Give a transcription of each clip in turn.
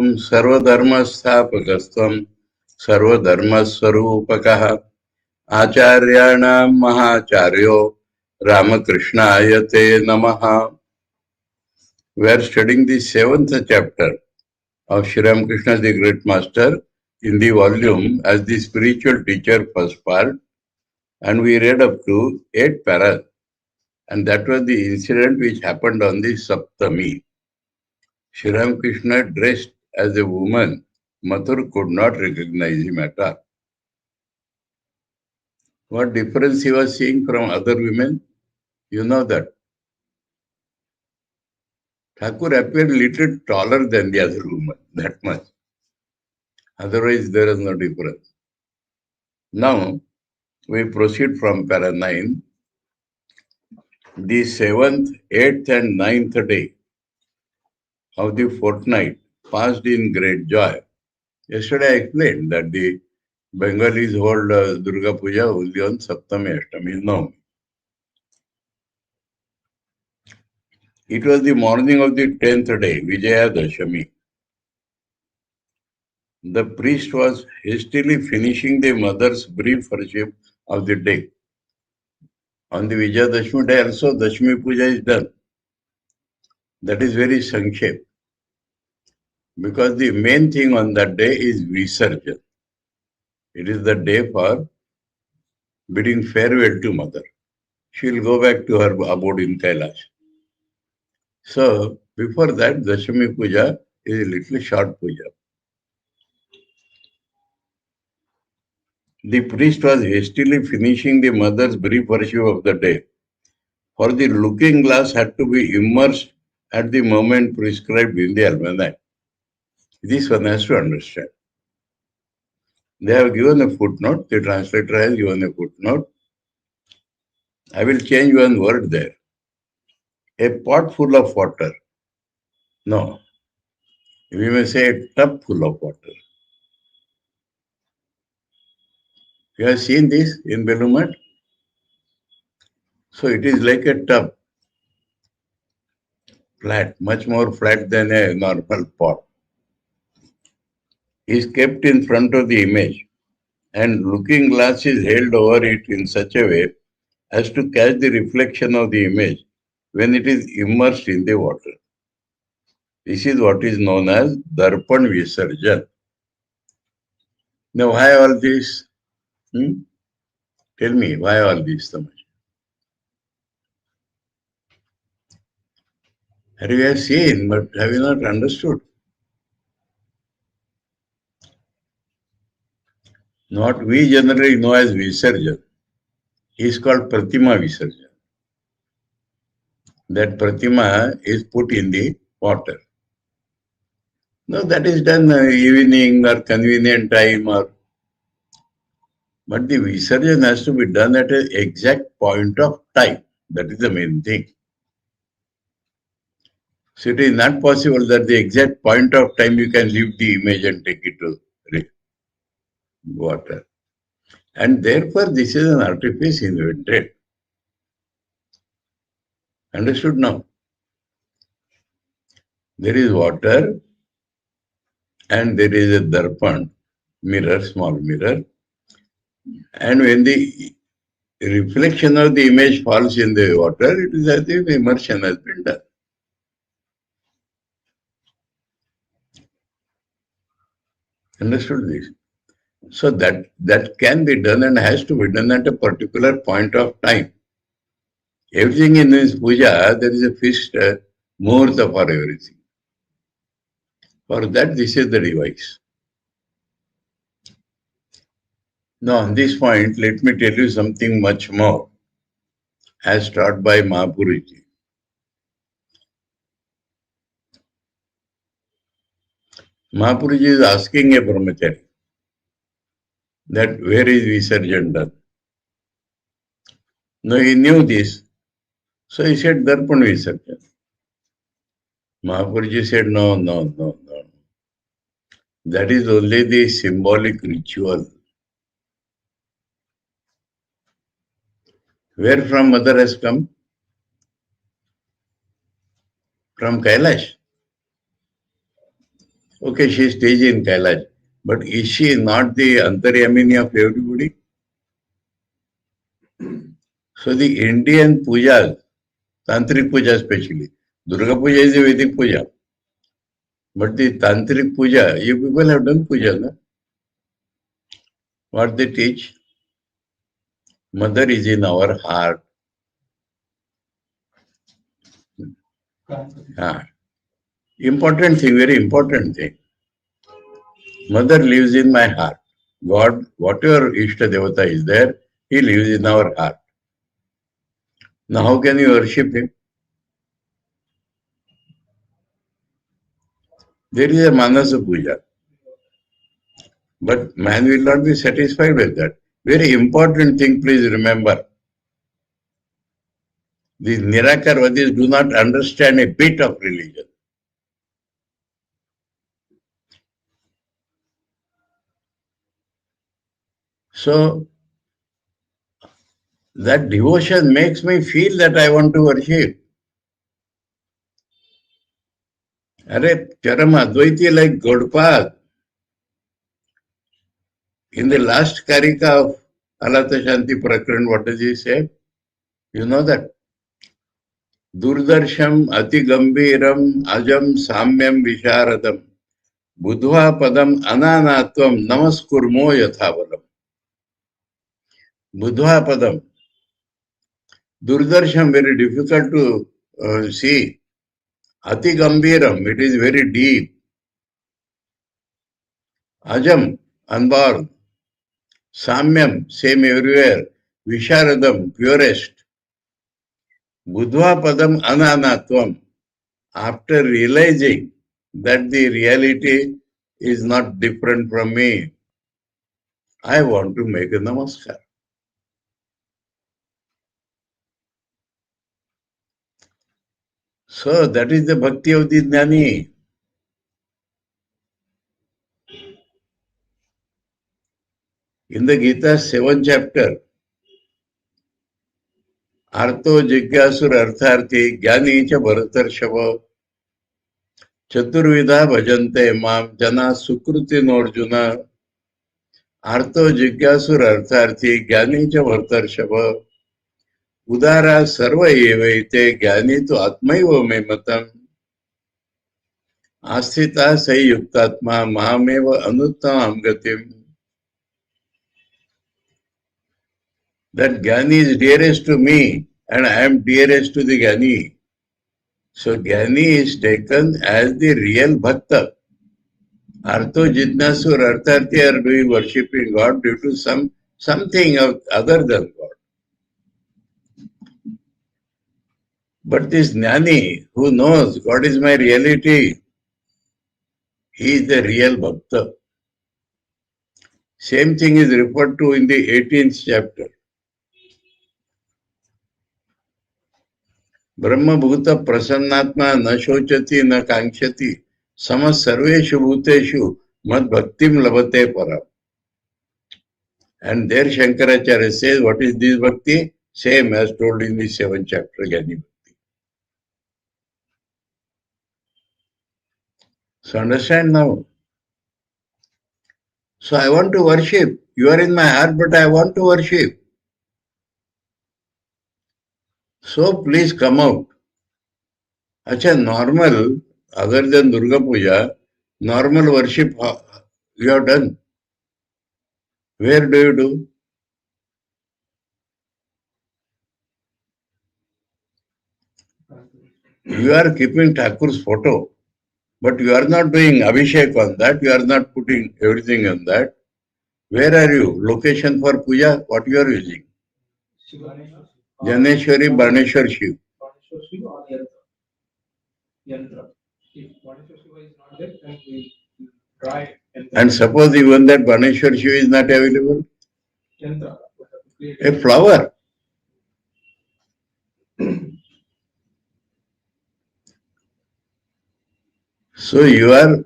ओम सर्वधर्मस्थापकस्त्वं सर्वधर्मस्वरूपकः आचार्याणां महाचार्यो रामकृष्णाय ते नमः. We are studying the 7th chapter of Sri Ramakrishna the Great Master in the volume as the spiritual teacher first part, and we read up to 8 paras, and that was the incident which happened on the Saptami. Sri Ramakrishna dressed as a woman. Mathur could not recognize him at all. What difference he was seeing from other women? You know that. Thakur appeared little taller than the other woman, that much. Otherwise, there is no difference. Now, we proceed from para 9. The 7th, 8th and 9th day of the fortnight passed in great joy. Yesterday I explained that the Bengalis hold Durga Puja only on Saptami Ashtami. No. It was the morning of the 10th day, Vijayadashami. The priest was hastily finishing the mother's brief worship of the day. On the Vijayadashami day also, Dashmi Puja is done. That is very Sankshep. Because the main thing on that day is Visarjan. It is the day for bidding farewell to mother. She will go back to her abode in Kailash. So, before that, Dashami Puja is a little short puja. The priest was hastily finishing the mother's brief worship of the day. For the looking glass had to be immersed at the moment prescribed in the almanac. This one has to understand. They have given a footnote, the translator has given a footnote. I will change one word there. A pot full of water. No. We may say a tub full of water. You have seen this in Belumat? So it is like a tub. Flat, much more flat than a normal pot. Is kept in front of the image, and looking glass is held over it in such a way as to catch the reflection of the image when it is immersed in the water. This is what is known as Darpan Visarjan. Now, why all this? Tell me, why all this so much? You have seen, but have you not understood? What we generally know as Visarjan is called Pratima Visarjan. That Pratima is put in the water. No, that is done evening or convenient time but the Visarjan has to be done at an exact point of time. That is the main thing. So it is not possible that the exact point of time you can leave the image and take it to water. And therefore this is an artifice invented. Understood now? There is water and there is a darpan, mirror, small mirror. And when the reflection of the image falls in the water, it is as if immersion has been done. Understood this? So that can be done and has to be done at a particular point of time. Everything in this puja, there is a fixed muhurta for everything. For that, this is the device. Now, on this point, let me tell you something much more, as taught by Mahapuruji. Mahapuruji is asking a brahmachari that where is Visarjan done? No, he knew this. So he said, Darpan Visarjan. Mahapuruji said, no. That is only the symbolic ritual. Where from mother has come? From Kailash. Okay, she stays in Kailash. But is she not the Antaryamini of everybody? So the Indian pujas, Tantric puja especially, Durga puja is a Vedic puja. But the Tantric puja, you people have done puja, no? What they teach? Mother is in our heart. Important thing, very important thing. Mother lives in my heart. God, whatever Ishta Devata is there, he lives in our heart. Now how can you worship him? There is a Manasa Puja. But man will not be satisfied with that. Very important thing, please remember. These Nirakarvadis do not understand a bit of religion. So, that devotion makes me feel that I want to worship. Are Charam Advaiti like Godpad. In the last Karika of Alata Shanti Prakran, what does he say? You know that? Durdarsham Ati Gambiram Ajam Samyam Visharadam Budhva Padam Ananatvam Namaskurmo Yathavalam. Budhva Padam. Durdarsham, very difficult to see. Ati Gambiram, it is very deep. Ajam, unborn. Samyam, same everywhere. Visharadam, purest. Budhva Padam Ananatvam. After realizing that the reality is not different from me, I want to make a namaskar. So that is the bhakti of the Jnani. In the Gita 7th chapter, Artho Jigyasur Artharthi Jnani cha Bharatarshava Chaturvidha Bhajante Mam Jana Sukruti Norjuna Artho Jigyasur Artharthi Jnani cha Bharatarshava Udara Sarva Evaite Jnani tu Atmaiva me matam Asthita Sayuktatma Mahameva Anuttam Gatim. That Jnani is dearest to me and I am dearest to the Jnani. So Jnani is taken as the real Bhakta. Artho Jitnasur Artharthi are doing worshipping God due to something other than God. But this Jnani who knows God is my reality, he is the real Bhakta. Same thing is referred to in the 18th chapter. Brahma Bhuta Prasannatma na shochati na kankshati samas sarveshu bhuteshu mad bhaktim labate param. And there Shankaracharya says, what is this bhakti? Same as told in the 7th chapter, Jnani Bhakti. So understand now, So I want to worship. You are in my heart, but I want to worship. So please come out. Acha, normal, other than Durga Puja, normal worship you have done. Where do you do? You are keeping Thakur's photo, but you are not doing Abhishek on that. You are not putting everything on that. Where are you? Location for puja? What you are using? Janeshwari, Baneshwar Shiv. And suppose even that Baneshwar Shiv is not available? A flower. So you are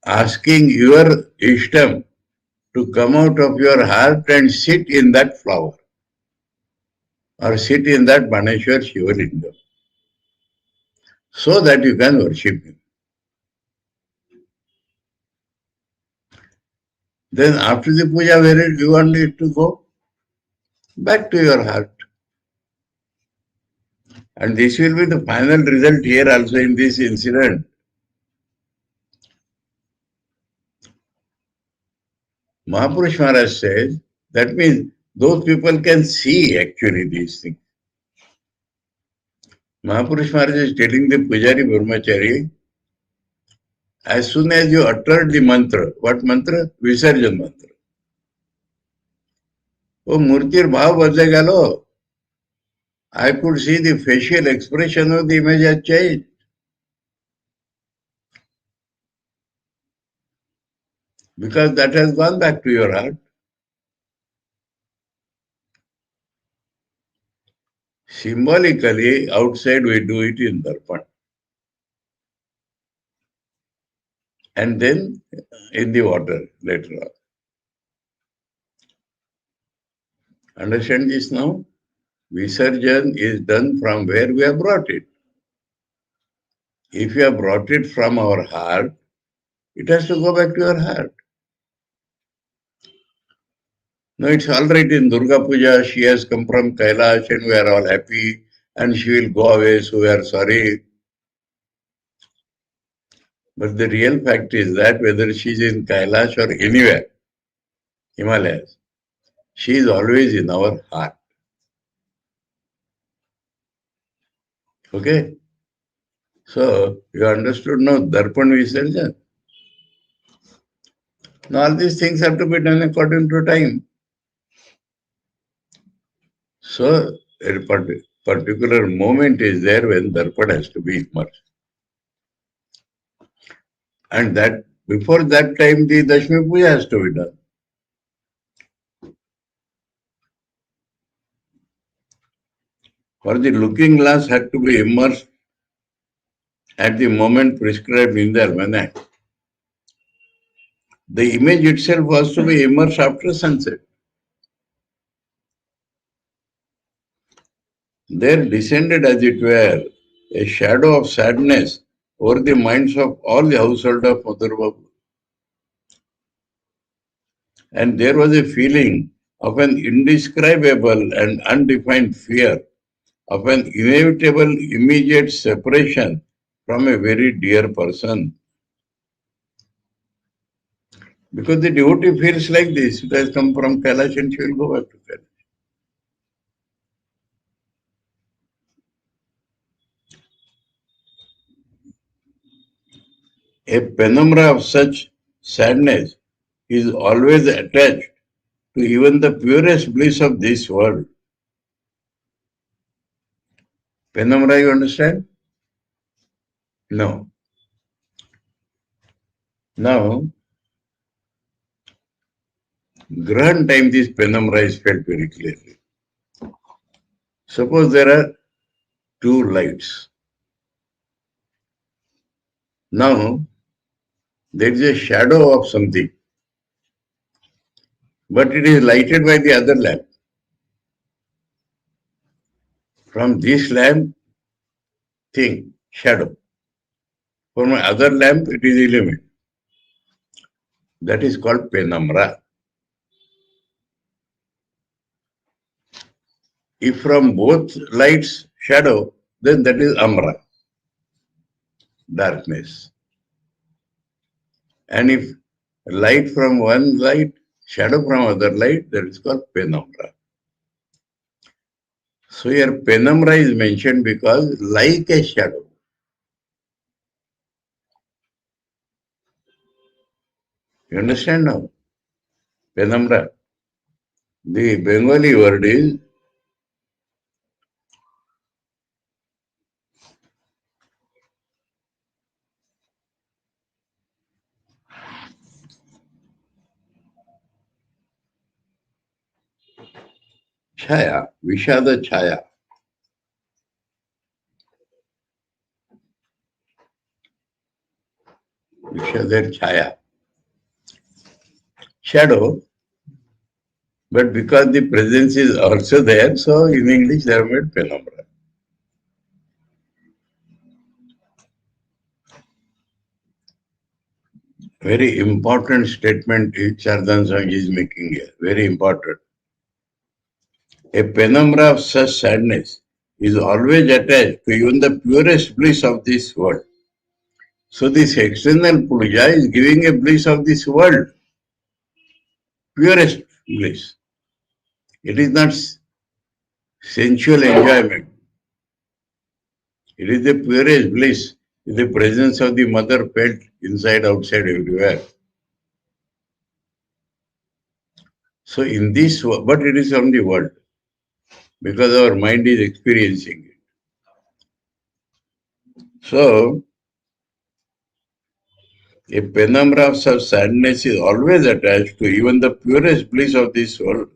asking your Ishtam to come out of your heart and sit in that flower or sit in that Baneshwar Shiva Lingam so that you can worship him. Then after the puja, where do you want it to go? Back to your heart. And this will be the final result here also in this incident. Mahapurush Maharaj says, that means those people can see actually these things. Mahapurush Maharaj is telling the Pujari Brahmachari, as soon as you uttered the mantra, what mantra? Visarjan mantra. Oh, Murtir Bhav badle galo. I could see the facial expression of the image had changed. Because that has gone back to your heart. Symbolically, outside we do it in Darpan. And then in the water later on. Understand this now? Visarjan is done from where we have brought it. If you have brought it from our heart, it has to go back to your heart. No, it's all right in Durga Puja, she has come from Kailash and we are all happy and she will go away, so we are sorry. But the real fact is that whether she is in Kailash or anywhere, Himalayas, she is always in our heart. Okay? So, you understood now Darpan Visarjan? Now, all these things have to be done according to time. So, a particular moment is there when Darpan has to be immersed. And that before that time, the Dashmi Puja has to be done. For the looking glass had to be immersed at the moment prescribed in the almanac. The image itself was to be immersed after sunset. There descended, as it were, a shadow of sadness over the minds of all the household of Mother Babu. And there was a feeling of an indescribable and undefined fear of an inevitable immediate separation from a very dear person. Because the devotee feels like this, it has come from Kailash and she will go back to Kailash. A penumbra of such sadness is always attached to even the purest bliss of this world. Penumbra, you understand? No. Now, Grahan time this penumbra is felt very clearly. Suppose there are two lights. Now, there is a shadow of something, but it is lighted by the other lamp. From this lamp, thing, shadow. For my other lamp, it is illumined. That is called penumbra. If from both lights shadow, then that is umbra, darkness. And if light from one light, shadow from other light, that is called penumbra. So here penumbra is mentioned because like a shadow. You understand now? Penumbra. The Bengali word is chaya, Vishada chaya. Vishada chaya. Shadow, but because the presence is also there, so in English they have made penumbra. Very important statement Saradananda is making here. Very important. A penumbra of such sadness is always attached to even the purest bliss of this world. So this external puja is giving a bliss of this world, purest bliss. It is not sensual enjoyment. It is the purest bliss, the presence of the mother felt inside, outside, everywhere. So in this, but it is from the world, because our mind is experiencing it. So a penumbra of such sadness is always attached to even the purest bliss of this world.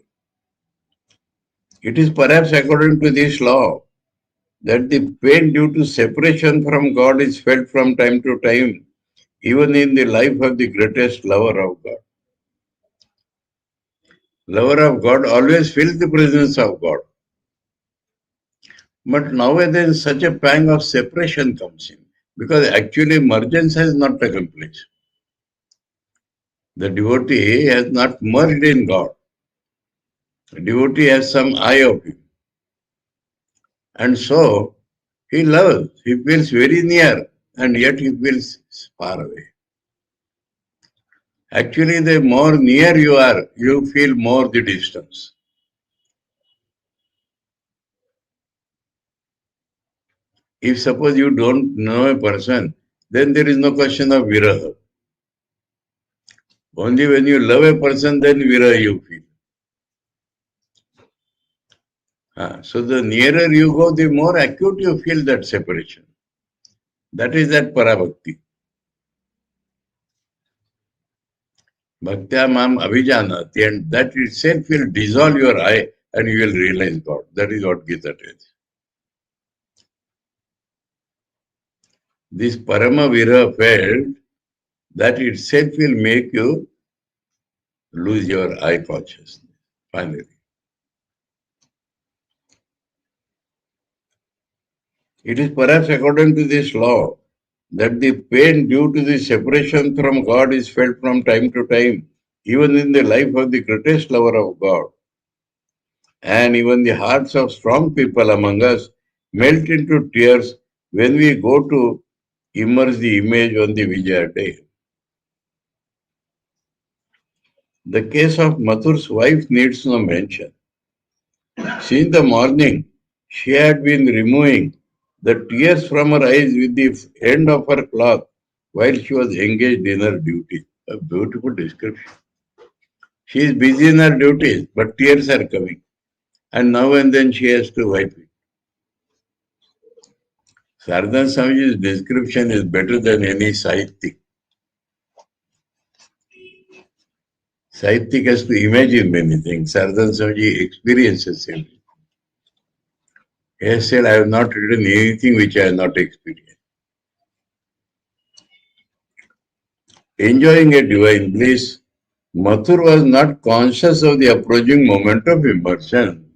It is perhaps according to this law that the pain due to separation from God is felt from time to time, even in the life of the greatest lover of God. Lover of God always feels the presence of God. But nowadays such a pang of separation comes in, because actually emergence has not taken place. The devotee has not merged in God. The devotee has some eye of him. And so he loves, he feels very near, and yet he feels far away. Actually, the more near you are, you feel more the distance. If suppose you don't know a person, then there is no question of viraha. Only when you love a person, then viraha you feel. So the nearer you go, the more acute you feel that separation. That is that parabhakti. Bhaktya mam abhijanati, and that itself will dissolve your eye and you will realize God. That is what Gita tells. This parama viraha felt, that itself will make you lose your eye consciousness, finally. It is perhaps according to this law that the pain due to the separation from God is felt from time to time, even in the life of the greatest lover of God. And even the hearts of strong people among us melt into tears when we go to immerse the image on the Vijaya day. The case of Mathur's wife needs no mention. Since the morning, she had been removing the tears from her eyes with the end of her cloth while she was engaged in her duty. A beautiful description. She is busy in her duties, but tears are coming. And now and then she has to wipe it. Saradan Swamiji's description is better than any Sahitya. Sahitya has to imagine many things. Saradan Swamiji experiences everything. He has said, I have not written anything which I have not experienced. Enjoying a divine bliss, Mathur was not conscious of the approaching moment of immersion.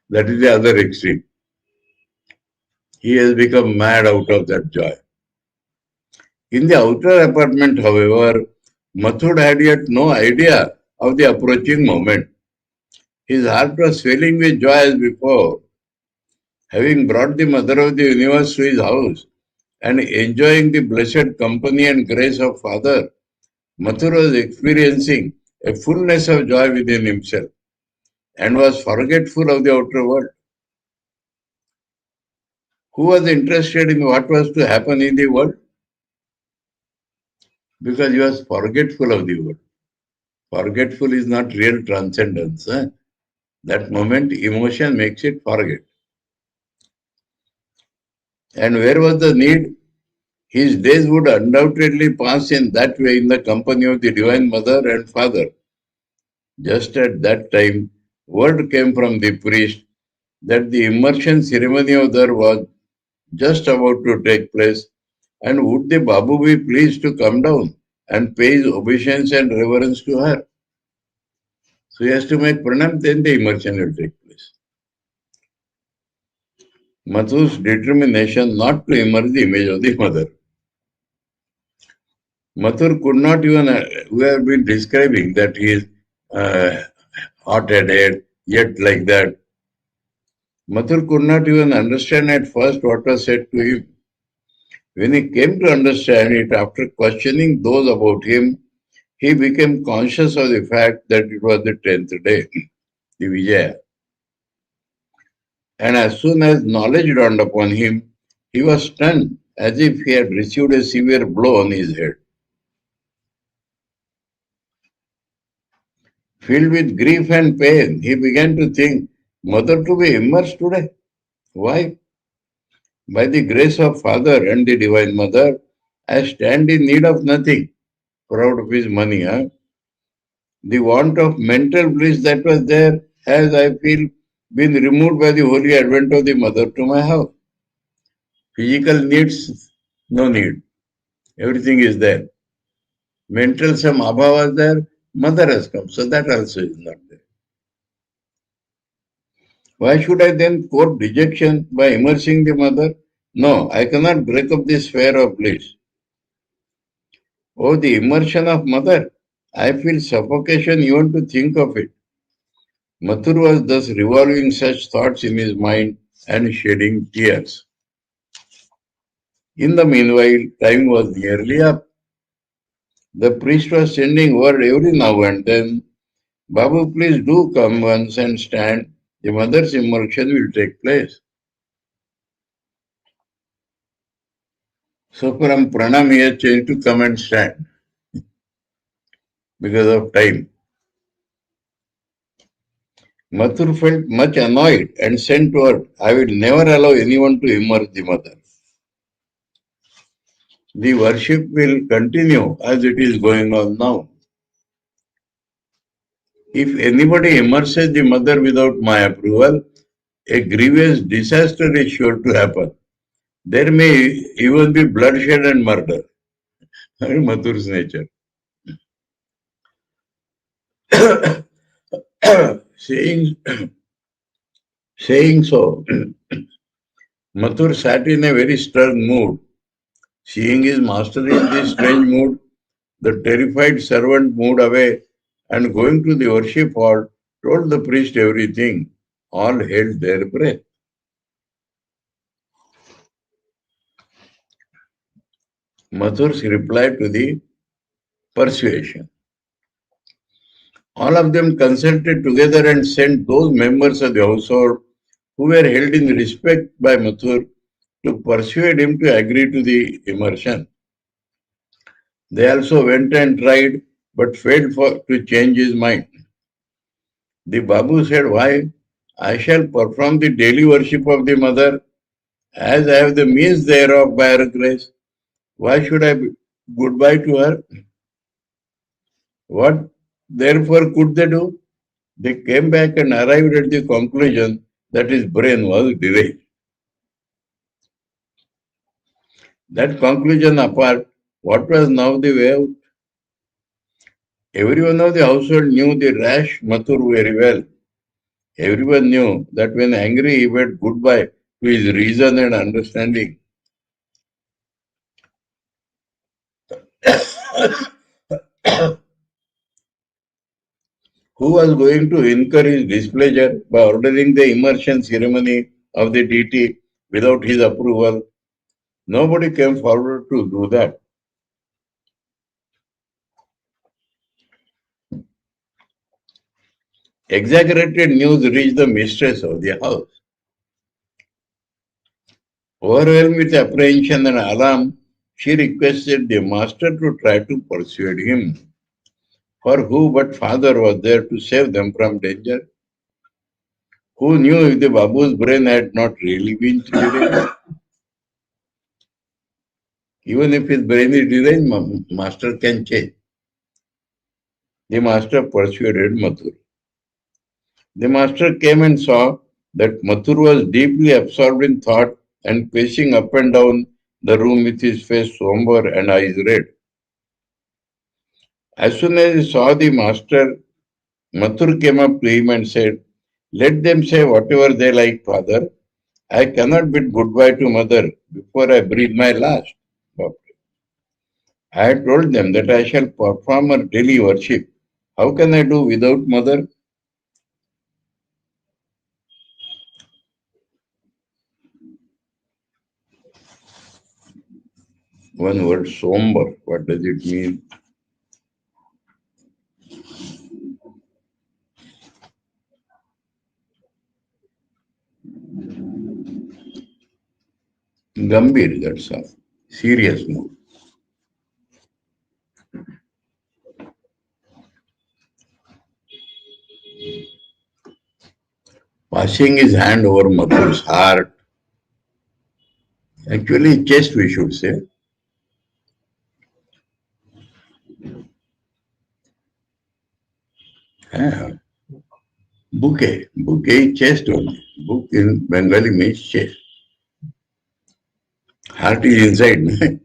That is the other extreme. He has become mad out of that joy. In the outer apartment, however, Mathur had yet no idea of the approaching moment. His heart was swelling with joy as before, having brought the Mother of the Universe to his house and enjoying the blessed company and grace of Father. Mathur was experiencing a fullness of joy within himself and was forgetful of the outer world. Who was interested in what was to happen in the world? Because he was forgetful of the world. Forgetful is not real transcendence. That moment, emotion makes it forget. And where was the need? His days would undoubtedly pass in that way in the company of the Divine Mother and Father. Just at that time, word came from the priest that the immersion ceremony of there was just about to take place, and would the Babu be pleased to come down and pay his obeisance and reverence to her? So he has to make pranam, then the immersion will take place. Mathur's determination not to immerse the image of the mother. Mathur could not even, we have been describing that he is hot-headed, yet like that. Mathur could not even understand at first what was said to him. When he came to understand it after questioning those about him, he became conscious of the fact that it was the 10th day, the Vijaya. And as soon as knowledge dawned upon him, he was stunned as if he had received a severe blow on his head. Filled with grief and pain, he began to think, Mother to be immersed today? Why? By the grace of Father and the Divine Mother, I stand in need of nothing, proud of his money. The want of mental bliss that was there has, I feel, been removed by the holy advent of the Mother to my house. Physical needs, no need. Everything is there. Mental, some abhava was there, Mother has come, so that also is not there. Why should I then court dejection by immersing the Mother? No, I cannot break up this sphere of bliss. Oh, the immersion of Mother! I feel suffocation even to think of it. Mathur was thus revolving such thoughts in his mind and shedding tears. In the meanwhile, time was nearly up. The priest was sending word every now and then, Babu, please do come once and stand. The mother's immersion will take place. So from pranam he has changed to come and stand because of time. Mathur felt much annoyed and sent word, I will never allow anyone to immerse the mother. The worship will continue as it is going on now. If anybody immerses the mother without my approval, a grievous disaster is sure to happen. There may even be bloodshed and murder. Mathur's nature. saying, saying so, Mathur sat in a very stern mood. Seeing his master in this strange mood, the terrified servant moved away and going to the worship hall, told the priest everything. All held their breath. Mathur's reply to the persuasion. All of them consulted together and sent those members of the household who were held in respect by Mathur to persuade him to agree to the immersion. They also went and tried but failed to change his mind. The Babu said, why? I shall perform the daily worship of the mother as I have the means thereof by her grace. Why should I be goodbye to her? What therefore could they do? They came back and arrived at the conclusion that his brain was deranged. That conclusion apart, what was now the way out? Everyone of the household knew the rash Mathur very well. Everyone knew that when angry he bade goodbye to his reason and understanding. Who was going to incur his displeasure by ordering the immersion ceremony of the deity without his approval? Nobody came forward to do that. Exaggerated news reached the mistress of the house. Overwhelmed with apprehension and alarm, she requested the master to try to persuade him. For who but father was there to save them from danger? Who knew if the Babu's brain had not really been deranged? Even if his brain is deranged, master can change. The master persuaded Mathur. The master came and saw that Mathur was deeply absorbed in thought and pacing up and down the room with his face somber and eyes red. As soon as he saw the master, Mathur came up to him and said, "Let them say whatever they like, father. I cannot bid goodbye to mother before I breathe my last." I had told them that I shall perform her daily worship. How can I do without mother? One word, somber. What does it mean? Gambhir, that's all. Serious mood. Passing his hand over Mathur's heart. Actually, chest, we should say. Ah, bouquet. Bouquet is chest only. Book in Bengali means chest. Heart is inside.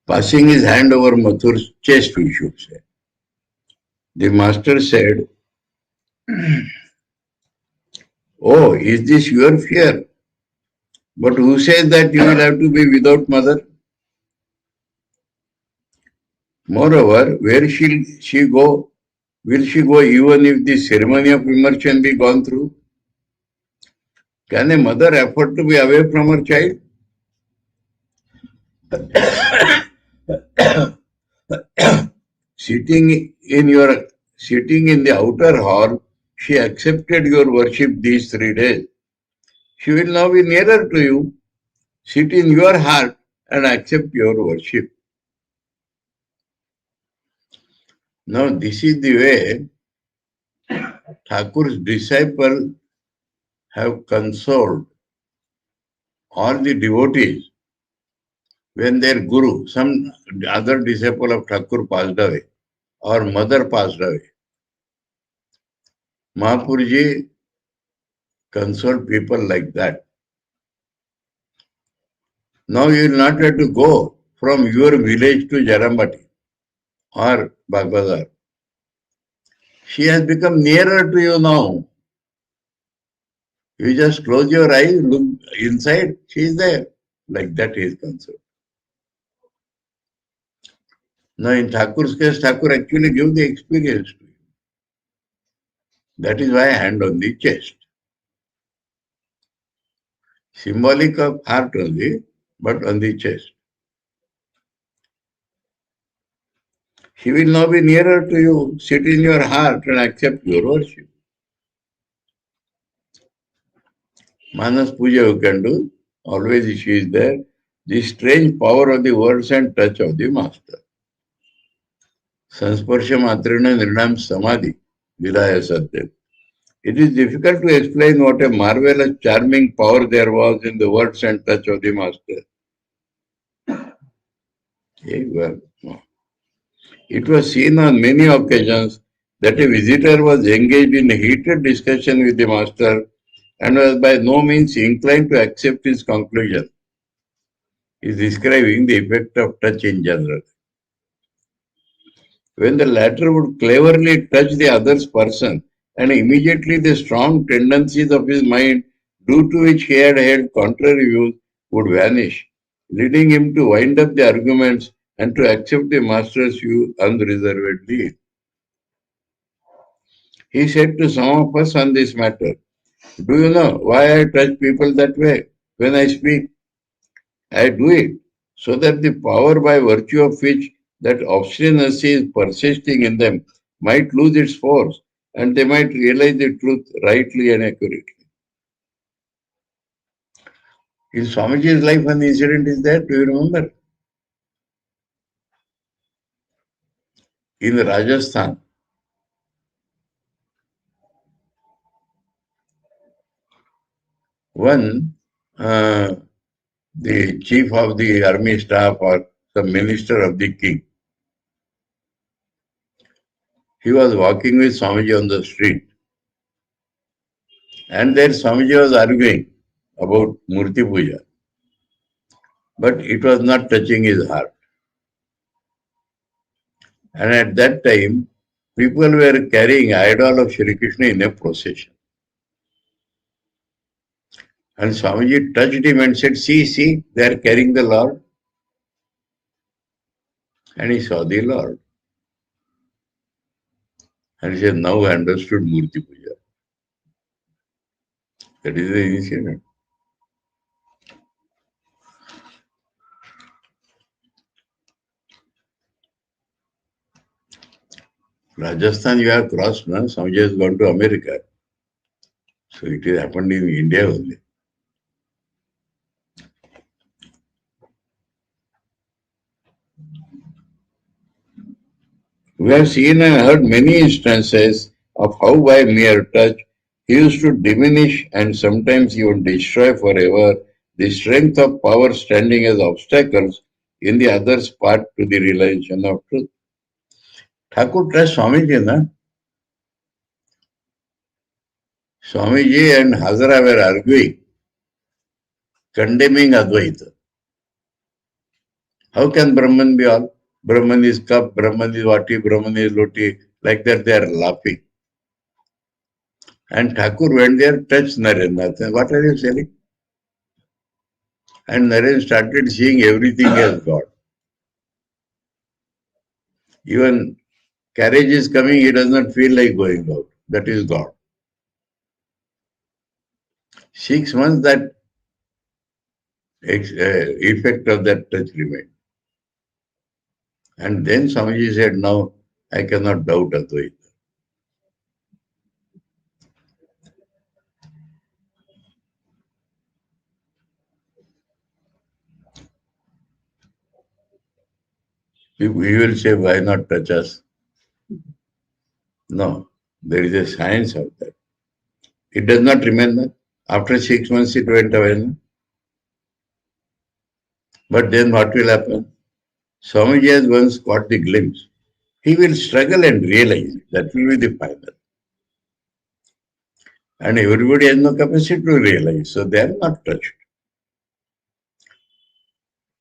Passing his hand over Mathur's chest, we should say. The master said, "Oh, is this your fear? But who says that you will have to be without mother? Moreover, where shall she go? Will she go even if the ceremony of immersion be gone through? Can a mother afford to be away from her child?" Sitting in the outer hall, she accepted your worship these 3 days. She will now be nearer to you. Sit in your heart and accept your worship. Now, this is the way Thakur's disciples have consoled all the devotees when their guru, some other disciple of Thakur passed away, or mother passed away. Mahapurji consoled people like that. Now you will not have to go from your village to Jarambati or Bagbazar. She has become nearer to you now. You just close your eyes, look inside, she is there. Like that he is concerned. Now in Thakur's case, Thakur actually gave the experience to you. That is why hand on the chest. Symbolic of heart only, but on the chest. She will now be nearer to you. Sit in your heart and accept your worship. Manas Puja you can do. Always she is there. The strange power of the words and touch of the master. Sansparsha matrena nirnam samadhi. Vilaya Satya. It is difficult to explain what a marvelous, charming power there was in the words and touch of the master. It was seen on many occasions that a visitor was engaged in a heated discussion with the master and was by no means inclined to accept his conclusion. He is describing the effect of touch in general. When the latter would cleverly touch the other's person, and immediately the strong tendencies of his mind, due to which he had held contrary views, would vanish, leading him to wind up the arguments and to accept the master's view unreservedly. He said to some of us on this matter, "Do you know why I touch people that way when I speak? I do it so that the power by virtue of which that obstinacy is persisting in them might lose its force and they might realize the truth rightly and accurately." In Swamiji's life, one incident is there, do you remember? In Rajasthan, one, the chief of the army staff or the minister of the king, he was walking with Swamiji on the street. And there Swamiji was arguing about Murti Puja. But it was not touching his heart. And at that time, people were carrying idol of Sri Krishna in a procession. And Swamiji touched him and said, see, they are carrying the Lord. And he saw the Lord. And he said, now I understood Murti Puja. That is the incident. Rajasthan you have crossed, no? Swamiji has gone to America. So it has happened in India only. We have seen and heard many instances of how by mere touch he used to diminish and sometimes even destroy forever the strength of power standing as obstacles in the other's path to the realization of truth. Thakur trusts Swamiji, na? Swamiji and Hazara were arguing, condemning Advaita. How can Brahman be all? Brahman is cup, Brahman is vati, Brahman is loti. Like that they are laughing. And Thakur went there, touched Narendra. Said, what are you saying? And Narendra started seeing everything as God. Even carriage is coming, he does not feel like going out. That is God. 6 months that effect of that touch remained. And then Swamiji said, now I cannot doubt Advaita. We will say, why not touch us? No, there is a science of that. It does not remain that. After 6 months it went away. But then what will happen? Swamiji has once caught the glimpse. He will struggle and realize it. That will be the final. And everybody has no capacity to realize, so they are not touched.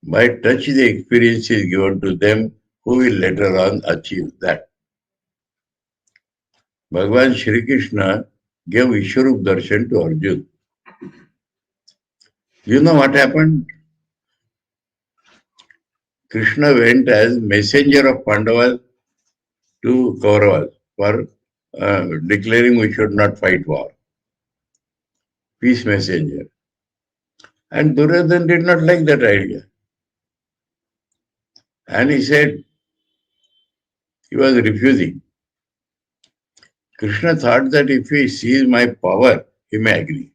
By touch, the experience is given to them who will later on achieve that. Bhagavan Shri Krishna gave Vishwarup darshan to Arjuna. You know what happened? Krishna went as messenger of Pandavas to Kauravas for declaring we should not fight war. Peace messenger. And Duryodhana did not like that idea. And he said, he was refusing. Krishna thought that if he sees my power, he may agree.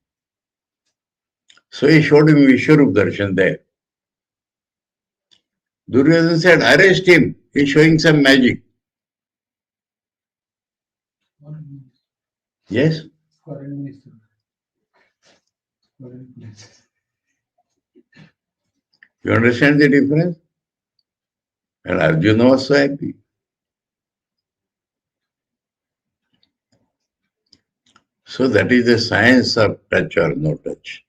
So he showed him Vishwarup darshan there. Duryodhana said, arrest him. He's showing some magic. Yes? You understand the difference? And Arjuna was so happy. So that is the science of touch or no touch.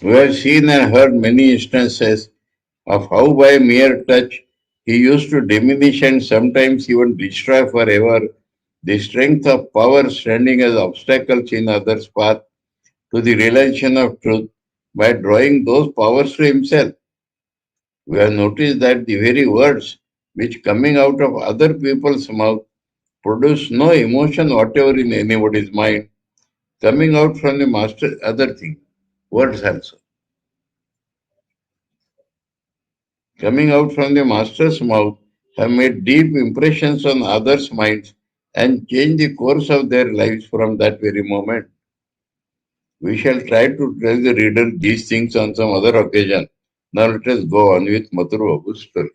We have seen and heard many instances of how by mere touch he used to diminish and sometimes even destroy forever the strength of power standing as obstacles in others' path to the realization of truth by drawing those powers to himself. We have noticed that the very words which coming out of other people's mouth produce no emotion whatever in anybody's mind, coming out from the master, other thing, words also. Coming out from the master's mouth have made deep impressions on others' minds and changed the course of their lives from that very moment. We shall try to tell the reader these things on some other occasion. Now let us go on with Mathur Babu's story.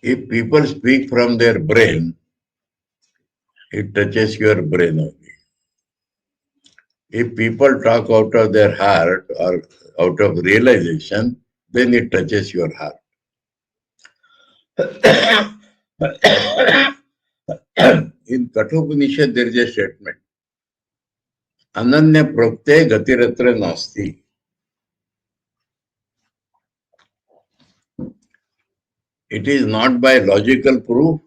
If people speak from their brain, it touches your brain only. If people talk out of their heart or out of realization, then it touches your heart. In Kathopanishad, there is a statement. Ananya pratyay gatiratra nasti. It is not by logical proof,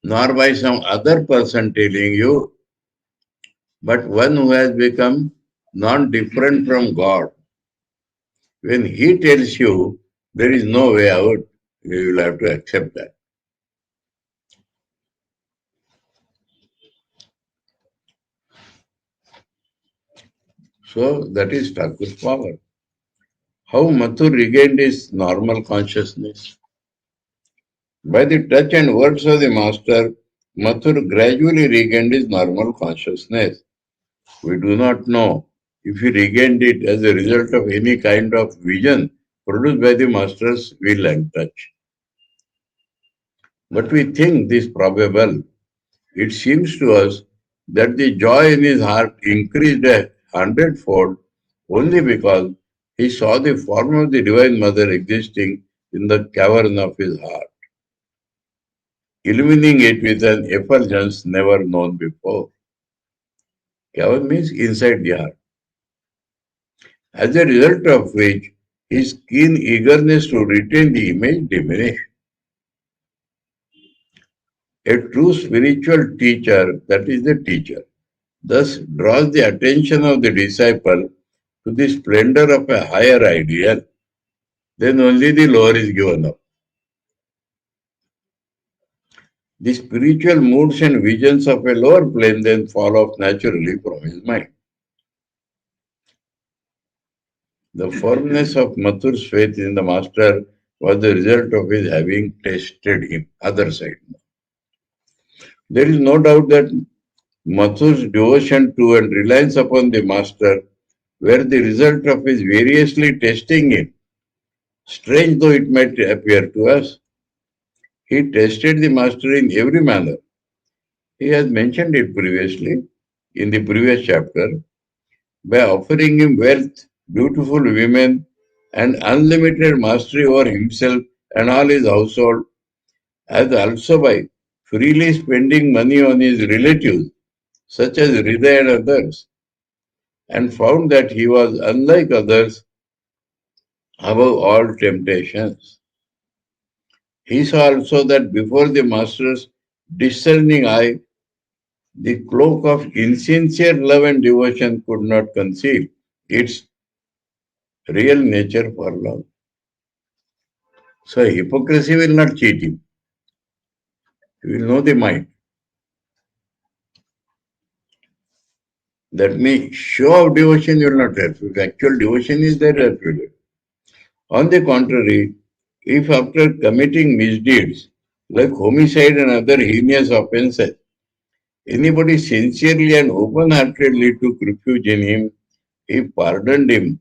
nor by some other person telling you, but one who has become non-different from God. When he tells you there is no way out, you will have to accept that. So that is Thakur's power. How Mathur regained his normal consciousness? By the touch and words of the Master, Mathur gradually regained his normal consciousness. We do not know if he regained it as a result of any kind of vision produced by the Master's will and touch. But we think this probable. It seems to us that the joy in his heart increased 100-fold only because he saw the form of the Divine Mother existing in the cavern of his heart, illumining it with an effulgence never known before. Cavern means inside the heart. As a result of which, his keen eagerness to retain the image diminished. A true spiritual teacher, that is the teacher, thus draws the attention of the disciple to the splendor of a higher ideal. Then only the lower is given up. The spiritual moods and visions of a lower plane then fall off naturally from his mind. The firmness of Mathur's faith in the Master was the result of his having tasted him, other side. There is no doubt that Mathur's devotion to and reliance upon the Master were the result of his variously testing him. Strange though it might appear to us, he tested the Master in every manner. He has mentioned it previously in the previous chapter by offering him wealth, beautiful women, and unlimited mastery over himself and all his household, as also by freely spending money on his relatives, such as Hridaya and others, and found that he was unlike others above all temptations. He saw also that before the Master's discerning eye, the cloak of insincere love and devotion could not conceal its real nature for love. So hypocrisy will not cheat him. He will know the mind. That means show of devotion will not help. If actual devotion is there, that will help. On the contrary, if after committing misdeeds like homicide and other heinous offenses, anybody sincerely and open-heartedly took refuge in him, he pardoned him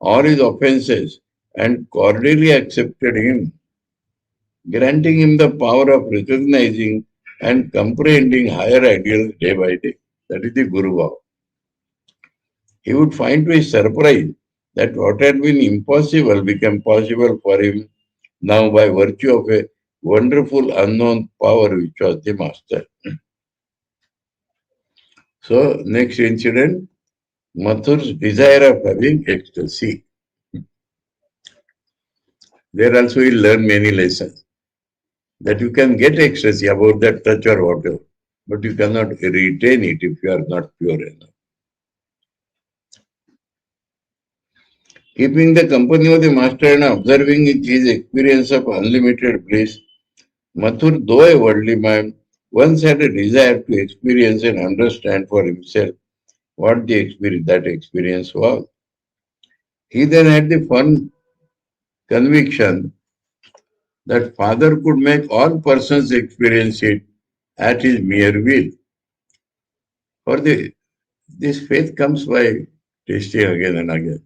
all his offenses and cordially accepted him, granting him the power of recognizing and comprehending higher ideals day by day. That is the Guru Bhava. He would find to his surprise that what had been impossible became possible for him now by virtue of a wonderful unknown power which was the Master. So, next incident, Mathur's desire of having ecstasy. There also you learn many lessons. That you can get ecstasy about that touch or whatever, but you cannot retain it if you are not pure enough. Keeping the company of the master and observing his experience of unlimited bliss, Mathur, though a worldly man, once had a desire to experience and understand for himself what that experience was. He then had the firm conviction that Father could make all persons experience it at his mere will. For this faith comes by tasting again and again.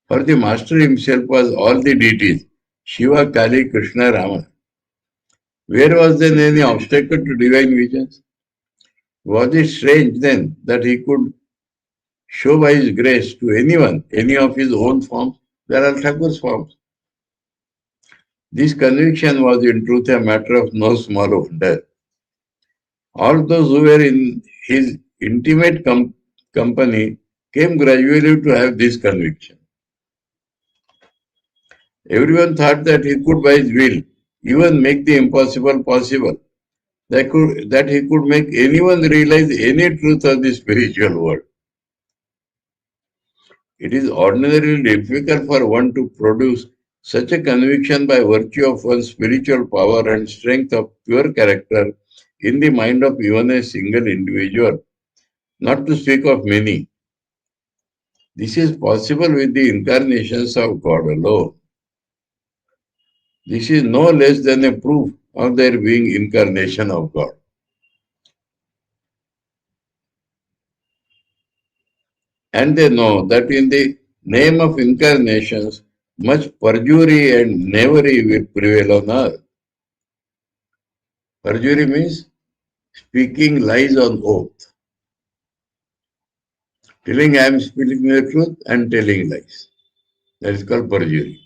For the Master himself was all the deities, Shiva, Kali, Krishna, Rama. Where was then any obstacle to divine visions? Was it strange then that he could show by his grace to anyone any of his own forms? There are Thakur's forms. This conviction was in truth a matter of no small wonder. All those who were in his intimate company came gradually to have this conviction. Everyone thought that he could, by his will, even make the impossible possible, that he could make anyone realize any truth of the spiritual world. It is ordinarily difficult for one to produce such a conviction by virtue of one's spiritual power and strength of pure character in the mind of even a single individual, not to speak of many. This is possible with the incarnations of God alone. This is no less than a proof of there being incarnation of God. And they know that in the name of incarnations, much perjury and knavery will prevail on earth. Perjury means speaking lies on oath. Telling I am speaking the truth and telling lies. That is called perjury.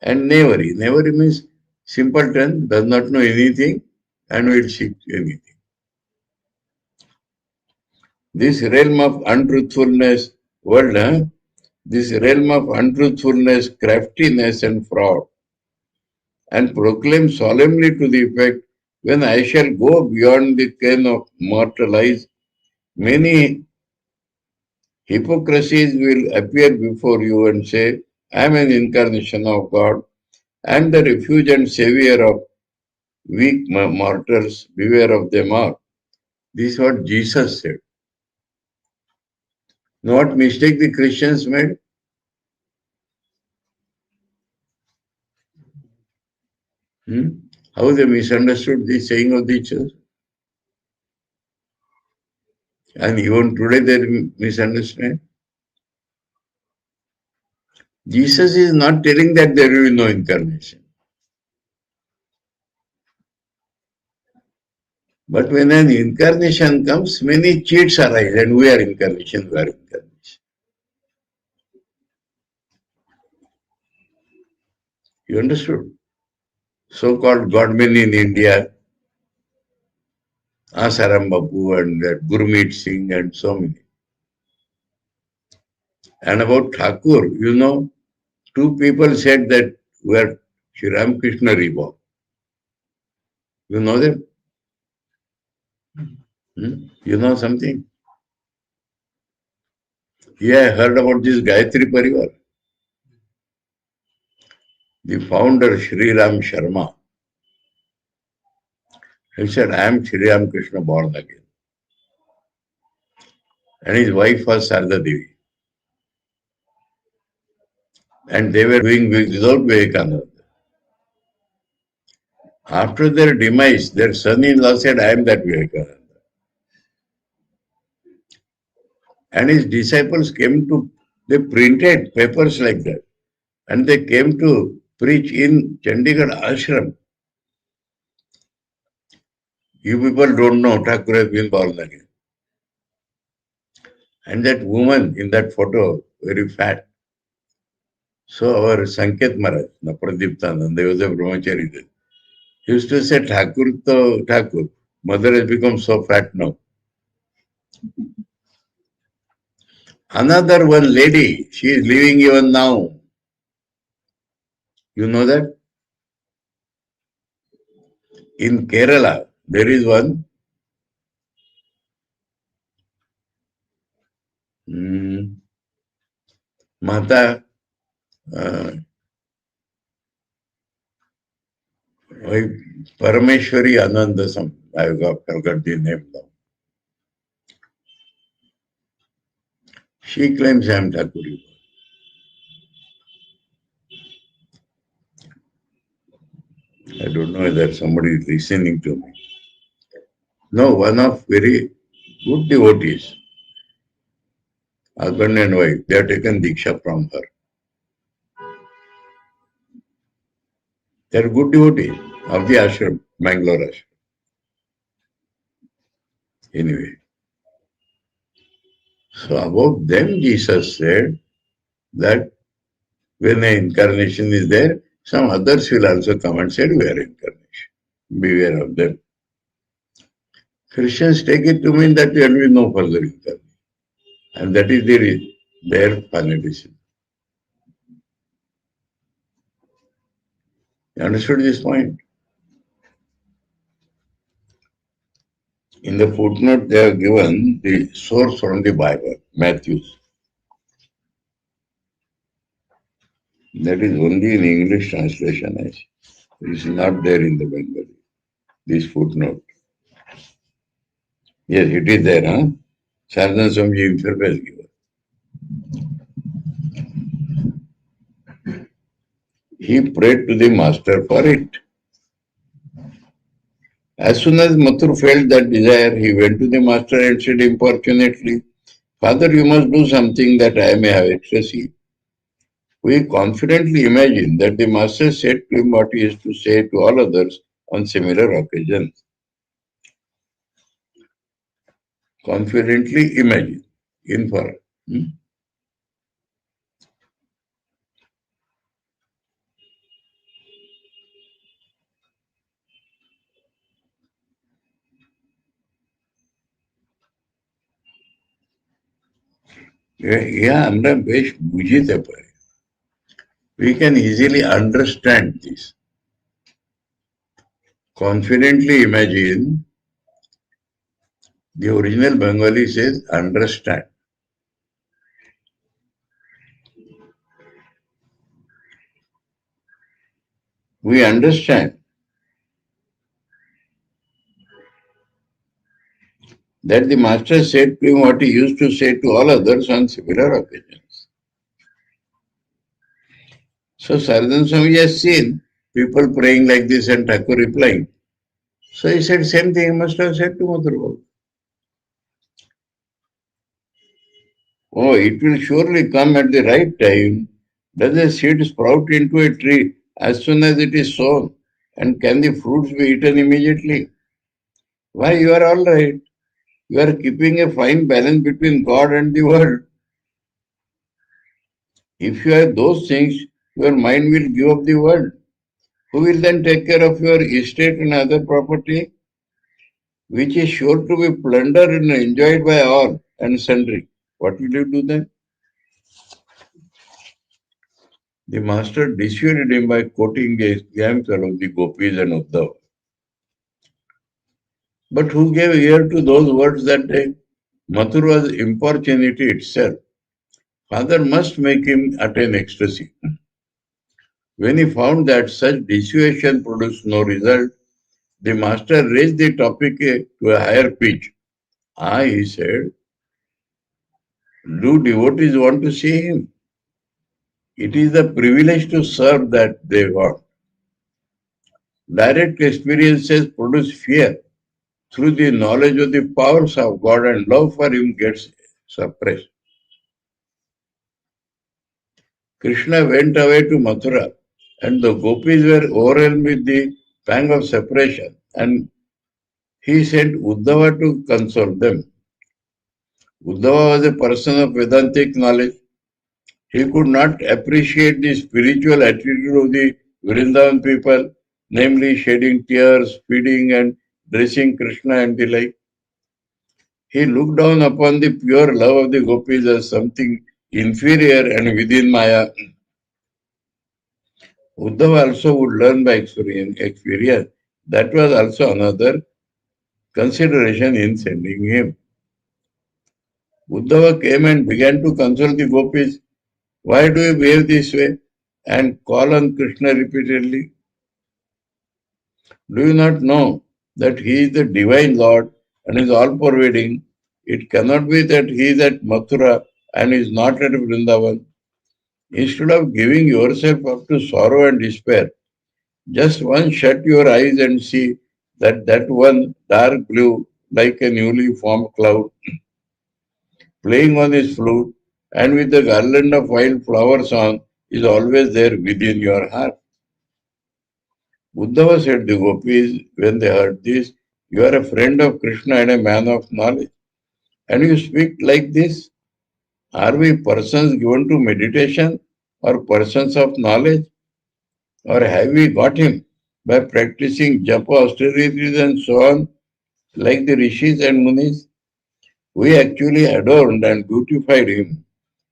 And knavery. Knavery means simpleton, does not know anything and will seek anything. This realm of untruthfulness, this realm of untruthfulness, craftiness and fraud, and proclaim solemnly to the effect, when I shall go beyond the ken of mortal eyes, many hypocrisies will appear before you and say, I am an incarnation of God, I am the refuge and savior of weak mortals, beware of them all. This is what Jesus said. Know what mistake the Christians made? How they misunderstood the saying of the church. And even today they misunderstand. Jesus is not telling that there will be no incarnation. But when an incarnation comes, many cheats arise, and we are incarnation. You understood? So-called godmen in India, Asaram Babu and Gurmeet Singh and so many. And about Thakur, two people said that we are Sri Ramakrishna reborn. You know them? You know something? Yeah, I heard about this Gayatri Parivar. The founder, Sri Ram Sharma, he said, I am Sri Ramakrishna born again. And his wife was Sarada Devi. And they were doing without Vivekananda. After their demise, their son-in-law said, I am that Vivekananda. And his disciples they printed papers like that. And they came to preach in Chandigarh ashram. You people don't know, Thakur has been born again. And that woman in that photo, very fat. So our Sanket Maharaj, Pradiptanand, there was a brahmachari there. He used to say, Thakur, mother has become so fat now. Another one lady, she is living even now. You know that? In Kerala, there is one Mata Parameshwari Ananda, I forgot the name now. She claims I am Thakuri. I don't know whether somebody is listening to me. No, one of very good devotees, husband and wife, they have taken Diksha from her. They are good devotees of the ashram, Bangalore ashram. Anyway, so about them Jesus said that when an incarnation is there, some others will also come and say, we are incarnation. Beware of them. Christians take it to mean that there will be no further incarnation. And that is their fanaticism. You understood this point? In the footnote, they have given the source from the Bible, Matthew. That is only in English translation. It is not there in the Bengali. This footnote. Yes, it is there, huh? Saradananda Swamiji himself has given. He prayed to the master for it. As soon as Mathur felt that desire, he went to the master and said importunately, Father, you must do something that I may have ecstasy. We confidently imagine that the master said to him what he is to say to all others on similar occasions. Confidently imagine. Infer. Yeah, আমরা বেশ বুঝিতে পারি. We can easily understand this. Confidently imagine, the original Bengali says understand. We understand that the master said to him what he used to say to all others on similar occasions. So Saradananda Swami has seen people praying like this and Thakur replying. So he said same thing he must have said to Mother Baba. Oh, it will surely come at the right time. Does a seed sprout into a tree as soon as it is sown? And can the fruits be eaten immediately? Why, you are all right. You are keeping a fine balance between God and the world. If you have those things, your mind will give up the world. Who will then take care of your estate and other property, which is sure to be plundered and enjoyed by all and sundry? What will you do then? The master dissuaded him by quoting the example of the gopis and Uddhava. But who gave ear to those words that day? Mathur was importunity itself. Father must make him attain ecstasy. When he found that such dissuasion produced no result, the master raised the topic to a higher pitch. He said, do devotees want to see him? It is the privilege to serve that they want. Direct experiences produce fear. Through the knowledge of the powers of God and love for him gets suppressed. Krishna went away to Mathura and the gopis were overwhelmed with the pang of separation and he sent Uddhava to console them. Uddhava was a person of Vedantic knowledge. He could not appreciate the spiritual attitude of the Vrindavan people, namely shedding tears, feeding and dressing Krishna and the like. He looked down upon the pure love of the gopis as something inferior and within Maya. Uddhava also would learn by experience. That was also another consideration in sending him. Uddhava came and began to console the gopis. Why do you behave this way? And call on Krishna repeatedly. Do you not know that he is the divine Lord and is all pervading? It cannot be that he is at Mathura and is not at Vrindavan. Instead of giving yourself up to sorrow and despair, just once shut your eyes and see that one dark blue like a newly formed cloud playing on his flute and with a garland of wild flowers on is always there within your heart. Uddhava said the gopis when they heard this, you are a friend of Krishna and a man of knowledge. And you speak like this? Are we persons given to meditation or persons of knowledge? Or have we got him by practicing japa austerities and so on, like the rishis and munis? We actually adorned and beautified him,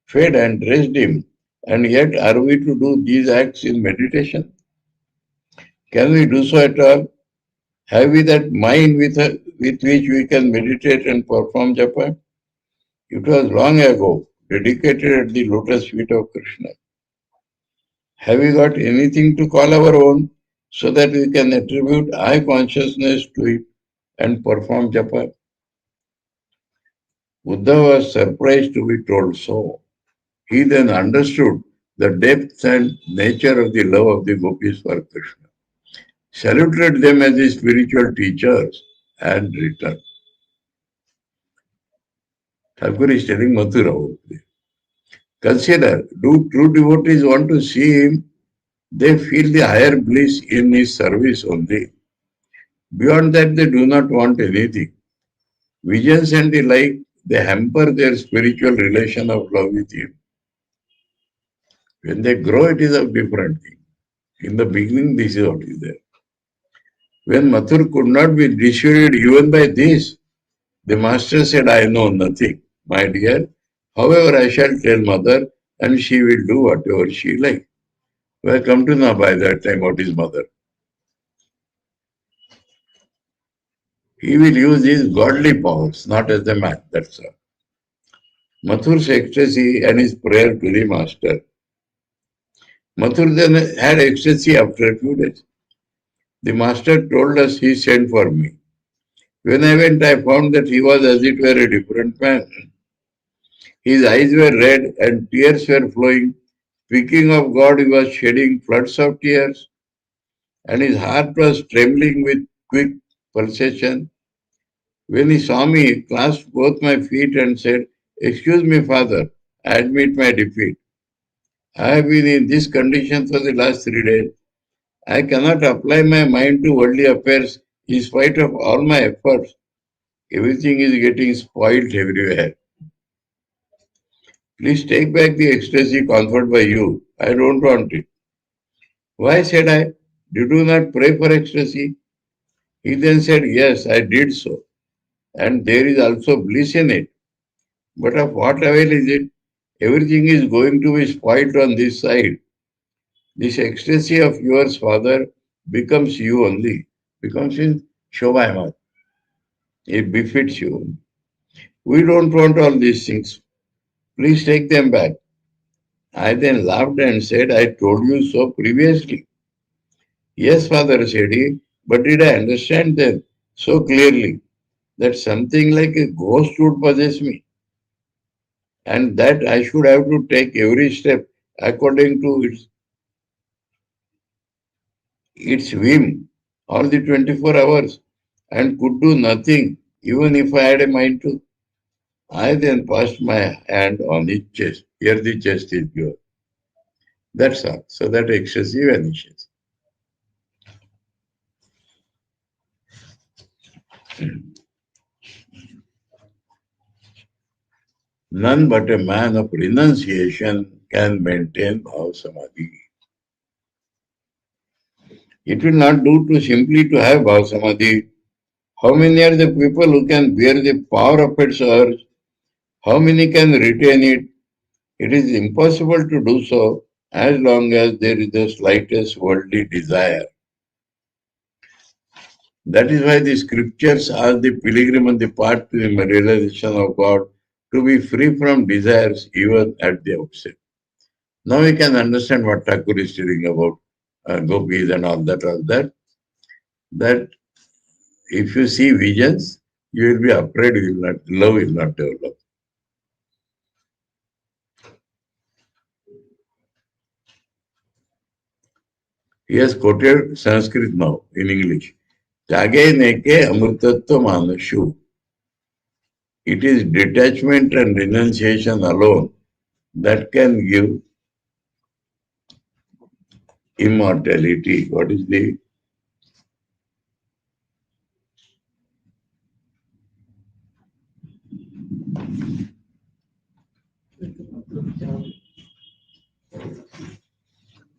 fed and dressed him, and yet are we to do these acts in meditation? Can we do so at all? Have we that mind with which we can meditate and perform japa? It was long ago, dedicated at the lotus feet of Krishna. Have we got anything to call our own so that we can attribute I consciousness to it and perform japa? Uddhava was surprised to be told so. He then understood the depth and nature of the love of the gopis for Krishna, saluted them as his spiritual teachers, and returned. Thakur is telling Mathura. Consider, do true devotees want to see him? They feel the higher bliss in his service only. Beyond that, they do not want anything. Visions and the like, they hamper their spiritual relation of love with him. When they grow, it is a different thing. In the beginning, this is what is there. When Mathur could not be dissuaded even by this, the master said, I know nothing, my dear. However, I shall tell mother and she will do whatever she likes. We have come to know by that time what is mother. He will use his godly powers, not as a man, that's all. Mathur's ecstasy and his prayer to the master. Mathur then had ecstasy after a few days. The master told us he sent for me. When I went, I found that he was as it were a different man. His eyes were red and tears were flowing. Speaking of God, he was shedding floods of tears, and his heart was trembling with quick pulsation. When he saw me, he clasped both my feet and said, Excuse me, Father, I admit my defeat. I have been in this condition for the last 3 days. I cannot apply my mind to worldly affairs in spite of all my efforts. Everything is getting spoiled everywhere. Please take back the ecstasy conferred by you. I don't want it. Why, said I, you do not pray for ecstasy? He then said, Yes, I did so. And there is also bliss in it. But of what avail is it? Everything is going to be spoiled on this side. This ecstasy of yours, Father, becomes you only. Becomes in Shobhaimat. It befits you. We don't want all these things. Please take them back. I then laughed and said, I told you so previously. Yes, Father, said he, but did I understand then so clearly that something like a ghost would possess me and that I should have to take every step according to its whim all the 24 hours and could do nothing even if I had a mind to? I then passed my hand on his chest. Here the chest is pure. That's all. So that ecstasy vanishes. None but a man of renunciation can maintain bhav samadhi. It will not do to simply to have bhav samadhi. How many are the people who can bear the power of its urge? How many can retain it? It is impossible to do so as long as there is the slightest worldly desire. That is why the scriptures ask the pilgrim on the path to the realization of God to be free from desires even at the outset. Now we can understand what Thakur is telling about gopis and all that. That if you see visions, you will be afraid, love will not develop. He has quoted Sanskrit now in English. Jage neke amrtatva manashu. It is detachment and renunciation alone that can give immortality. What is the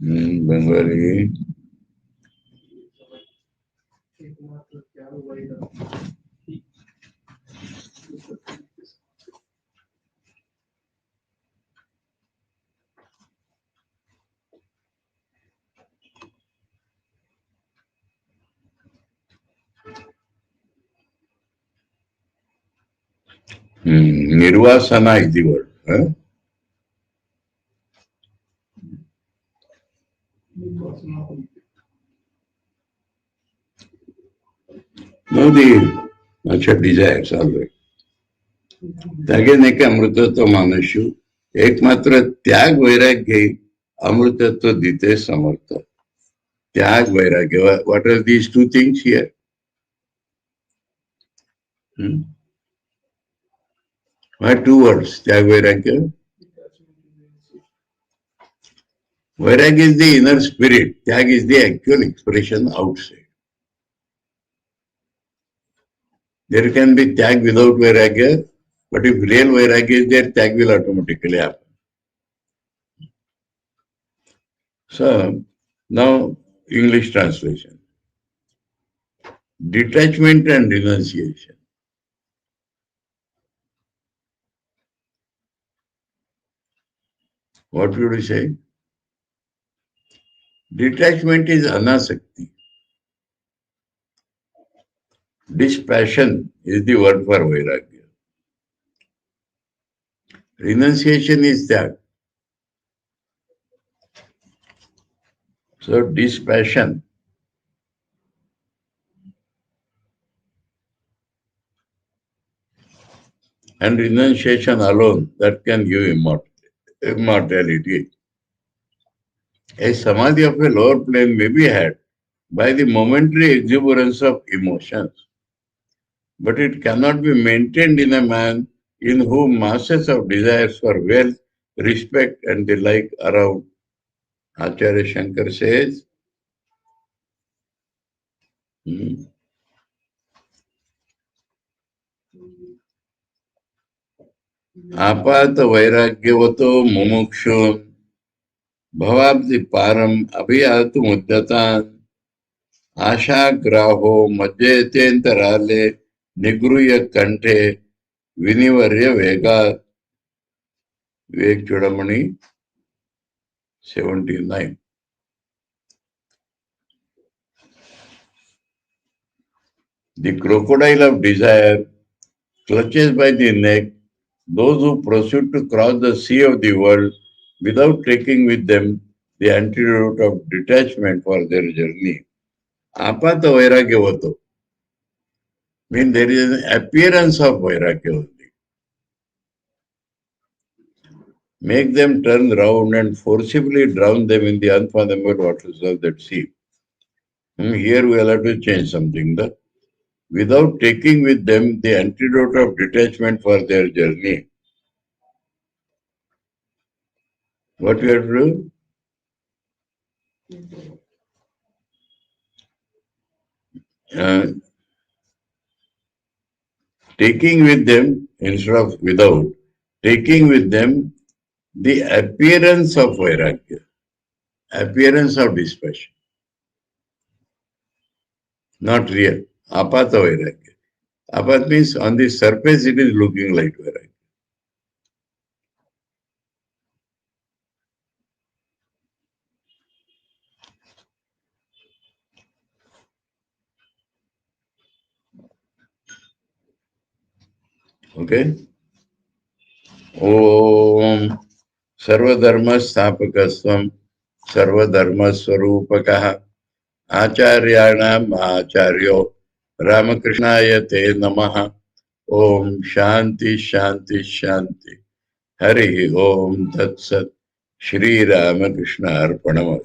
Bengali? Nirvasana is the word. Huh? No, the desires always. त्यागे नेके अमृतत्व मानुष्य एकमात्र त्याग वैराग्य अमृतत्व देते समर्थ त्याग वैराग्य what are these two things here? Why two words? त्याग वैराग्य. Vairagya is the inner spirit. Tyag is the actual expression outside. There can be tyag without vairagya, but if real vairagya is there, tyag will automatically happen. So, now English translation. Detachment and renunciation. What would you say? Detachment is anasakti. Dispassion is the word for vairagya. Renunciation is that. So, dispassion and renunciation alone that can give immortality. A samadhi of a lower plane may be had by the momentary exuberance of emotions, but it cannot be maintained in a man in whom masses of desires for wealth, respect, and the like around. Acharya Shankar says, आपात वैराग्यवतो मुमुक्षुन भवाब्धि पारम अभियातु मुद्दतान आशाग्राहो मज्जेतेंतराले निगृह्य कंठे विनिवर्य वेगात्. Vivek Chudamani 79. The crocodile of desire clutches by the neck those who proceed to cross the sea of the world without taking with them the antidote of detachment for their journey. Apata vairagyavato means there is an appearance of vairagya only. Make them turn round and forcibly drown them in the unfathomable waters of that sea. Here we will have to change something. Without taking with them the antidote of detachment for their journey. What we have to do? Taking with them, instead of without, taking with them the appearance of vairagya, appearance of dispassion. Not real. Apata vairagya. Apat means on the surface it is looking like Vairagya. Okay? Om Sarvadharma Sthapakasvam Sarvadharma Swarupakaha Acharyanam Acharyo Ramakrishnaya Te Namaha. Om Shanti Shanti Shanti. Hari Om Tat Sat. Sri Ramakrishna Arpanam.